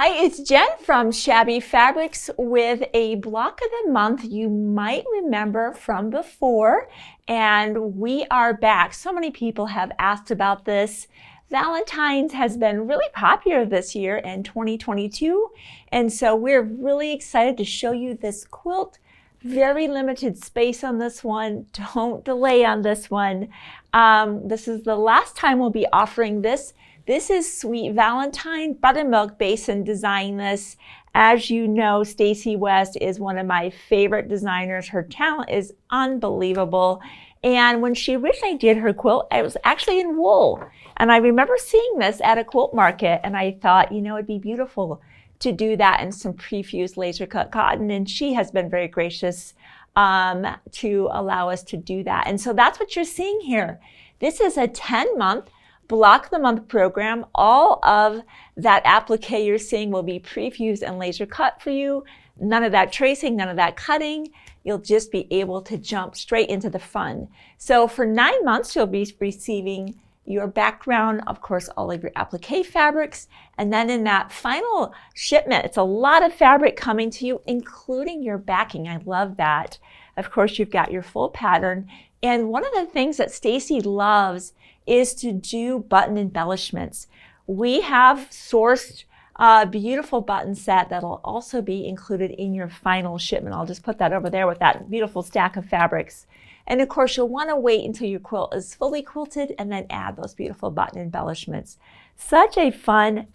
Hi, it's Jen from Shabby Fabrics with a block of the month you might remember from before, and we are back. So many people have asked about this. Valentine's has been really popular this year in 2022, and so we're really excited to show you this quilt. Very limited space on this one. Don't delay on this one. This is the last time we'll be offering this. This is Sweet Valentine. Buttermilk Basin designed this. As you know, Stacy West is one of my favorite designers. Her talent is unbelievable. And when she originally did her quilt, it was actually in wool. And I remember seeing this at a quilt market, and I thought, you know, it'd be beautiful to do that in some pre-fused laser cut cotton. And she has been very gracious to allow us to do that. And so that's what you're seeing here. This is a 10-month block of the month program. All of that applique you're seeing will be pre-fused and laser cut for you. None of that tracing, none of that cutting. You'll just be able to jump straight into the fun. So for 9 months, you'll be receiving your background, of course, all of your applique fabrics. And then in that final shipment, it's a lot of fabric coming to you, including your backing. I love that. Of course, you've got your full pattern. And one of the things that Stacy loves is to do button embellishments. We have sourced a beautiful button set that'll also be included in your final shipment. I'll just put that over there with that beautiful stack of fabrics. And of course, you'll want to wait until your quilt is fully quilted and then add those beautiful button embellishments. Such a fun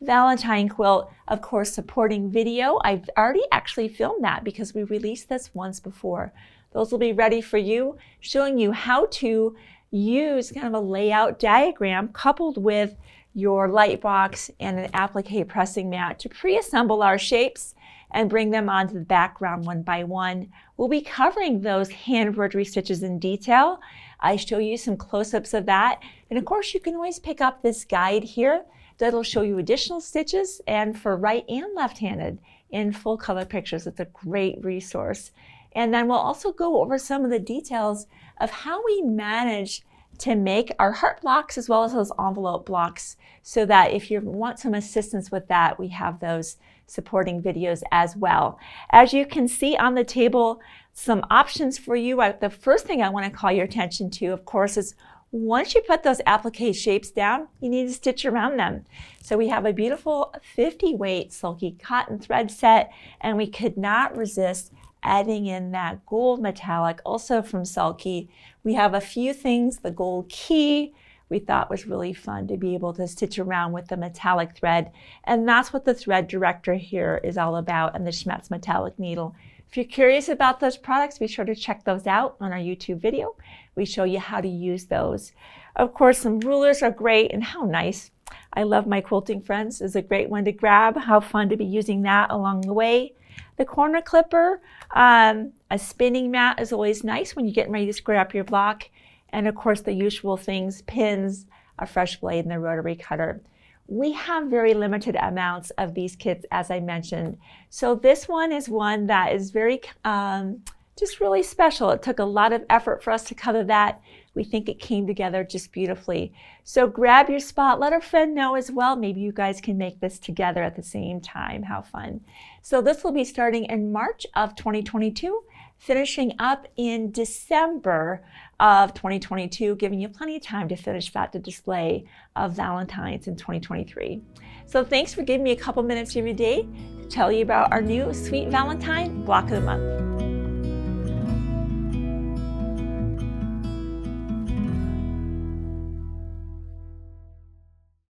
Valentine quilt. Of course, supporting video. I've already actually filmed that because we released this once before. Those will be ready for you, showing you how to use kind of a layout diagram coupled with your light box and an applique pressing mat to pre-assemble our shapes and bring them onto the background one by one. We'll be covering those hand embroidery stitches in detail. I show you some close-ups of that. And of course, you can always pick up this guide here that'll show you additional stitches, and for right and left-handed in full color pictures. It's a great resource. And then we'll also go over some of the details of how we manage to make our heart blocks as well as those envelope blocks, so that if you want some assistance with that, we have those supporting videos as well. As you can see on the table, some options for you. The first thing I want to call your attention to, of course, is once you put those applique shapes down, you need to stitch around them. So we have a beautiful 50 weight sulky cotton thread set, and we could not resist adding in that gold metallic, also from Sulky. We have a few things. The gold key we thought was really fun to be able to stitch around with the metallic thread. And that's what the thread director here is all about, and the Schmetz metallic needle. If you're curious about those products, be sure to check those out on our YouTube video. We show you how to use those. Of course, some rulers are great, and how nice. I love my quilting friends. Is a great one to grab. How fun to be using that along the way. The corner clipper, a spinning mat is always nice when you're getting ready to square up your block. And of course, the usual things, pins, a fresh blade, and the rotary cutter. We have very limited amounts of these kits, as I mentioned. So this one is one that is very, just really special. It took a lot of effort for us to color that. We think it came together just beautifully. So grab your spot, let a friend know as well. Maybe you guys can make this together at the same time. How fun. So this will be starting in March of 2022, finishing up in December of 2022, giving you plenty of time to finish that the display of Valentine's in 2023. So thanks for giving me a couple minutes of your day to tell you about our new Sweet Valentine block of the month.